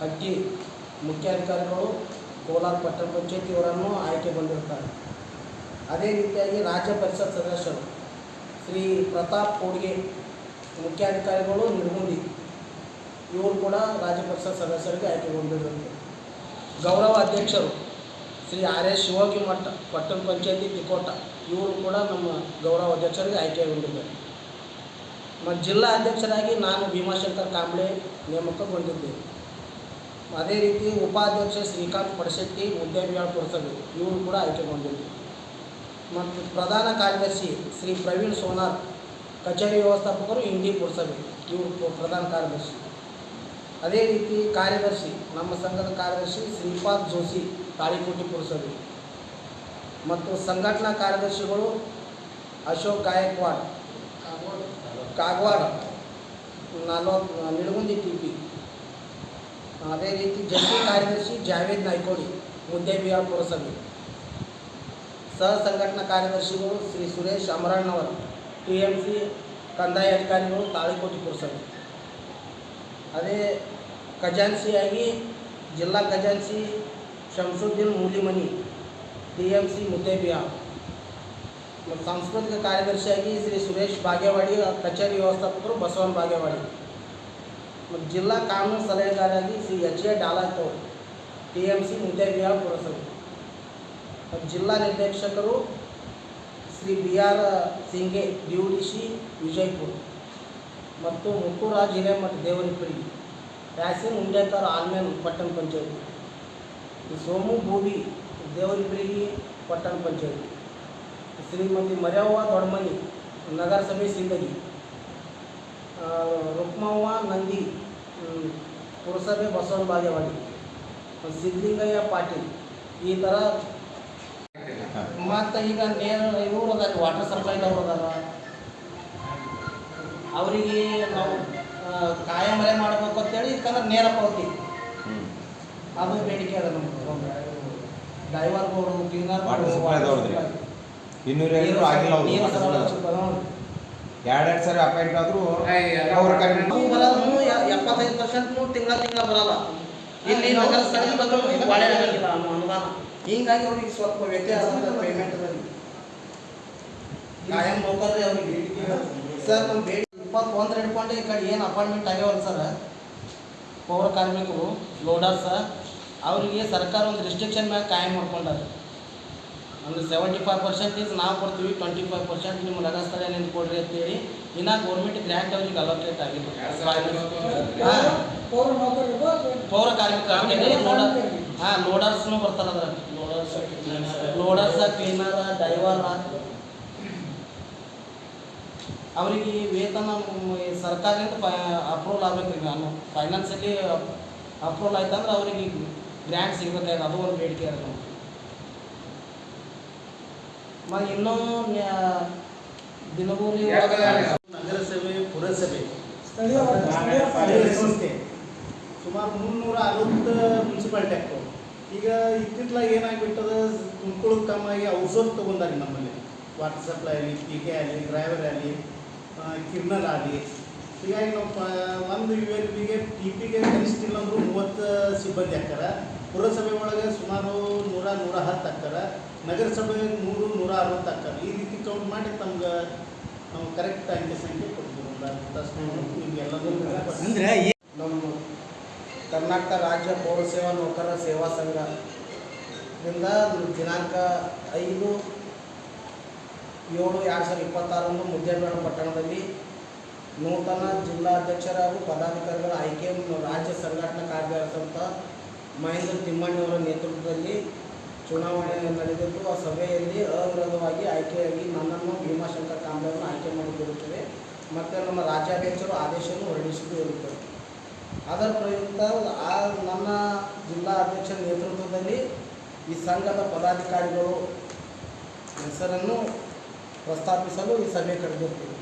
ಹಟ್ಟಿ ಮುಖ್ಯಾಧಿಕಾರಿಗಳು ಕೋಲಾರ ಪಟ್ಟಣ ಪಂಚಾಯತಿಯವರನ್ನು ಆಯ್ಕೆಗೊಂಡಿರ್ತಾರೆ. ಅದೇ ರೀತಿಯಾಗಿ ರಾಜ್ಯ ಪರಿಷತ್ ಸದಸ್ಯರು ಶ್ರೀ ಪ್ರತಾಪ್ ಕೋಡ್ಗೆ ಮುಖ್ಯಾಧಿಕಾರಿಗಳು ನಿರ್ಗುಂದಿ ಇವರು ಕೂಡ ರಾಜ್ಯ ಪರಿಷತ್ ಸದಸ್ಯರಿಗೆ ಆಯ್ಕೆಗೊಂಡಿರುತ್ತಾರೆ. ಗೌರವ ಅಧ್ಯಕ್ಷರು ಶ್ರೀ ಆರ್.ಎಸ್. ಶಿವೋಗಿ ಮಠ ಪಟ್ಟಣ ಪಂಚಾಯತಿ ತಿಕೋಟ ಇವರು ಕೂಡ ನಮ್ಮ ಗೌರವ ಅಧ್ಯಕ್ಷರಿಗೆ ಆಯ್ಕೆಗೊಂಡಿದ್ದಾರೆ. ಮತ್ತು ಜಿಲ್ಲಾ ಅಧ್ಯಕ್ಷರಾಗಿ ನಾನು ಭೀಮಾಶಂಕರ್ ಕಾಂಬ್ಳೆ ನೇಮಕಗೊಂಡಿದ್ದೇನೆ. ಅದೇ ರೀತಿ ಉಪಾಧ್ಯಕ್ಷ ಶ್ರೀಕಾಂತ್ ಪಡಶೆಟ್ಟಿ ಮುದ್ದೇಬಿಹಾಳ್ ಪುರಸಭೆ ಇವರು ಕೂಡ ಆಯ್ಕೆಗೊಂಡಿದ್ದಾರೆ. ಮತ್ತು ಪ್ರಧಾನ ಕಾರ್ಯದರ್ಶಿ ಶ್ರೀ ಪ್ರವೀಣ್ ಸೋನಾರ್ ಕಚೇರಿ ವ್ಯವಸ್ಥಾಪಕರು ಇಂಡಿ ಪುರಸಭೆ ಇವರು ಪ್ರಧಾನ ಕಾರ್ಯದರ್ಶಿ. ಅದೇ ರೀತಿ ಕಾರ್ಯದರ್ಶಿ ನಮ್ಮ ಸಂಘದ ಕಾರ್ಯದರ್ಶಿ ಶ್ರೀಪಾದ್ ಜೋಶಿ ತಾಳಿಕೋಟಿ ಪುರಸಭೆ. ಮತ್ತು ಸಂಘಟನಾ ಕಾರ್ಯದರ್ಶಿಗಳು ಅಶೋಕ್ ಗಾಯಕ್ವಾಡ್ ಕಾಗವಾಡ ನಿಡಗುಂದಿ TP. ಅದೇ ರೀತಿ ಜಂಟಿ ಕಾರ್ಯದರ್ಶಿ ಜಾವೇದ್ ನಾಯ್ಕೋಡಿ ಮುದ್ದೇಬಿಹಾಳ್ ಪುರಸಭೆ. ಸಹ ಸಂಘಟನಾ ಕಾರ್ಯದರ್ಶಿಗಳು ಶ್ರೀ ಸುರೇಶ್ ಅಮರಣ್ಣವರು TMC ಕಂದಾಯ ಅಧಿಕಾರಿಗಳು ತಾಳಿಕೋಟಿ ಪುರಸಭೆ. ಅದೇ ಖಜಾನ್ಸಿಯಾಗಿ ಜಿಲ್ಲಾ ಖಜಾನ್ಸಿ ಶಂಸುದ್ದೀನ್ ಮೂಲಿಮನಿ TMC ಮುದ್ದೇಬಿಹಾಳ್. ಮತ್ತು ಸಾಂಸ್ಕೃತಿಕ ಕಾರ್ಯದರ್ಶಿಯಾಗಿ ಶ್ರೀ ಸುರೇಶ್ ಬಾಗೇವಾಡಿ ಕಚೇರಿ ವ್ಯವಸ್ಥಾಪಕರು ಬಸವನ್ ಬಾಗೇವಾಡಿ. ಮತ್ತು ಜಿಲ್ಲಾ ಕಾನೂನು ಸಲಹೆಗಾರರಾಗಿ ಶ್ರೀ H.A. ಡಾಲಾತೋರ್ TMC ಮುದ್ದೇಬಿಹಾಳ್ ಪುರಸಭೆ. ಮತ್ತು ಜಿಲ್ಲಾ ನಿರ್ದೇಶಕರು ಶ್ರೀ B.R. ಸಿಂಗೆ DUDC ವಿಜಯಪುರ. ಮತ್ತು ಮುತ್ತುರಾಜ್ ಹಿರೇಮಠ ದೇವರಿಪಳ್ಳಿ, ಯಾಸಿನ್ ಉಂಡೇಕರ್ ಆಲ್ಮೇಲ್ ಪಟ್ಟಣ ಪಂಚಾಯತಿ, ಸೋಮು ಭೂವಿ ದೇವರಿಪಳ್ಳಿ ಪಟ್ಟಣ ಪಂಚಾಯತಿ, ಶ್ರೀಮತಿ ಮರ್ಯವ್ವ ದೊಡ್ಡಮನಿ ನಗರಸಭೆ ಸಿಂದಗಿ, ರುಕ್ಮವ್ವ ನಂದಿ ಪುರಸಭೆ ಬಸವನ ಬಾಗೇವಾಡಿ, ಸಿದ್ಧಲಿಂಗಯ್ಯ ಪಾಟೀಲ್ ಈ ಥರ. ಮತ್ತು ಈಗ ಇವರು ಅದಾರ ವಾಟರ್ ಸಪ್ಲೈದವ್ರು ಅದಾರ, ಅವರಿಗೆ ನಾವು ಕಾಯಮರೆ ಮಾಡಬೇಕು ಅಂತೇಳಿ ಇದಕ್ಕಂದ್ರೆ ನೇರ ಪಾವತಿ ಅದು ಬೇಡಿಕೆ ಅದ. ನಮ್ಗೆ ಡ್ರೈವರ್ಗಳು ಕ್ಲೀನರ್ ಎರಡು ಸರಿ ಅಪಾಯಿಂಟ್ ಆದರೂ 75% ತಿಂಗಳ ಬರಲ್ಲ. ಇಲ್ಲಿ ನಗರ ಸ್ಥಳೀಯ ಒಳ್ಳೆ ಆಗಿಲ್ಲ ಅನುದಾನ, ಹೀಗಾಗಿ ಅವ್ರಿಗೆ ಸ್ವಲ್ಪ ವ್ಯತ್ಯಾಸ ಪೇಮೆಂಟ್ನಲ್ಲಿ ಕಾಯಂ ಹೋಗೋದ್ರೆ ಅವ್ರಿಗೆ. ಸರ್ ನಮ್ಮ ಬೇಡಿ 21 ಹಿಡ್ಕೊಂಡು ಈ ಕಡೆ ಏನು ಅಪಾಯಿಂಟ್ಮೆಂಟ್ ಆಗ್ಯಾವಲ್ಲ ಸರ್ ಪೌರ ಕಾರ್ಮಿಕರು ಲೋಡರ್ಸ, ಅವರಿಗೆ ಸರ್ಕಾರ ಒಂದು ರಿಸ್ಟ್ರಿಕ್ಷನ್ ಮ್ಯಾಗ ಕಾಯಂ ಮಾಡ್ಕೊಂಡಾರೆ. ಅಂದರೆ 75% ನಾವು ಕೊಡ್ತೀವಿ, 25% ನಿಮ್ಮ ನಗರ ಸ್ಥಳೀಯ ಕೊಡ್ರಿ ಅಂತೇಳಿ. ಇನ್ನು ಗೌರ್ಮೆಂಟ್ ಗ್ರ್ಯಾಂಟ್ ಅವ್ರಿಗೆ ಅಲೋಕೇಟ್ ಆಗಿದೆ. ಪೌರ ಕಾರ್ಮಿಕರಿಗೆ ಲೋಡರ್ಸ್ನೂ ಬರ್ತಾರೆ. ಅದ್ರ ಲೋಡರ್ಸ ಕ್ಲೀನರ ಡ್ರೈವರ ಅವರಿಗೆ ವೇತನ ಸರ್ಕಾರದಿಂದ ಅಪ್ರೂವಲ್ ಆಗಬೇಕು. ಈಗ ನಾನು ಫೈನಾನ್ಸಲ್ಲಿ ಅಪ್ರೂವಲ್ ಆಯ್ತಂದ್ರೆ ಅವರಿಗೆ ಗ್ರ್ಯಾಂಟ್ ಸಿಗಬೇಕಾಗಿದೆ. ಅದು ಒಂದು ಬೇಡಿಕೆ ಇದೆ ನಮಗೆ. ಮತ್ತು ಇನ್ನೂ ದಿನಗೂಲಿ ನಗರಸಭೆ ಪುರಸಭೆ ಸ್ಥಳೀಯ ಸಂಸ್ಥೆ ಸುಮಾರು 360 ಮುನ್ಸಿಪಾಲ್ಟಿ ಆಗ್ತವೆ. ಈಗ ಇತ್ತಿತ್ತಲಾಗಿ ಏನಾಗಿಬಿಟ್ಟದ, ತುಮಕೂರು ತಮ್ಮಾಗಿ ಔಟ್ಸೋರ್ಸ್ ತೊಗೊಂಡಾರೆ ನಮ್ಮಲ್ಲಿ. ವಾಟರ್ ಸಪ್ಲೈ ಆಗಲಿ, PK ಆಗಲಿ, ಡ್ರೈವರ್ ಆಗಲಿ, ಕಿರ್ನಲ್ ಆಗಲಿ. ಹೀಗಾಗಿ ನಾವು ಒಂದು ULBಗೆ TPಗೆ ಕನಿಷ್ಠ ಇಲ್ಲ ಅಂದರೂ 30 ಸಿಬ್ಬಂದಿ ಆಗ್ತಾರೆ. ಪುರಸಭೆ ಒಳಗೆ ಸುಮಾರು 100-110 ಆಗ್ತಾರೆ. ನಗರಸಭೆ 100-160 ಆಗ್ತಾರೆ. ಈ ರೀತಿ ಕೌಂಟ್ ಮಾಡಿ ತಮ್ಗೆ ನಾವು ಕರೆಕ್ಟ್ ಅಂಕೆ ಸಂಖ್ಯೆ ಕೊಡ್ತೀವಿ. ನಿಮಗೆಲ್ಲದೂ ಅಂದರೆ ನಮ್ಮ ಕರ್ನಾಟಕ ರಾಜ್ಯ ಪೌರ ಸೇವಾ ನೌಕರರ ಸೇವಾ ಸಂಘದಿಂದ ದಿನಾಂಕ 5/7/2026 ಮುದ್ದೇಬಿಹಾಳ್ ಪಟ್ಟಣದಲ್ಲಿ ನೂತನ ಜಿಲ್ಲಾಧ್ಯಕ್ಷರ ಹಾಗೂ ಪದಾಧಿಕಾರಿಗಳ ಆಯ್ಕೆ ರಾಜ್ಯ ಸಂಘಟನಾ ಕಾರ್ಯದರ್ಶಿ ಮಹೇಂದ್ರ ತಿಮ್ಮಣ್ಣವರ ನೇತೃತ್ವದಲ್ಲಿ ಚುನಾವಣೆ ನಡೆದಿದ್ದು, ಆ ಸಭೆಯಲ್ಲಿ ಅವಿರೋಧವಾಗಿ ಆಯ್ಕೆಯಾಗಿ ನನ್ನನ್ನು ಭೀಮಾಶಂಕರ್ ಕಾಂಬ್ಳೆಯನ್ನು ಆಯ್ಕೆ ಮಾಡಿಕೊಂಡಿರುತ್ತದೆ. ಮತ್ತು ನಮ್ಮ ರಾಜ್ಯಾಧ್ಯಕ್ಷರು ಆದೇಶವನ್ನು ಹೊರಡಿಸಿದ್ದು ಇರುತ್ತದೆ. ಅದರ ಪ್ರಯುಕ್ತ ನನ್ನ ಜಿಲ್ಲಾ ಅಧ್ಯಕ್ಷರ ನೇತೃತ್ವದಲ್ಲಿ ಈ ಸಂಘದ ಪದಾಧಿಕಾರಿಗಳು ಹೆಸರನ್ನು ಪ್ರಸ್ತಾಪಿಸಲು ಈ ಸಭೆ ಕರೆದಿರ್ತೀವಿ.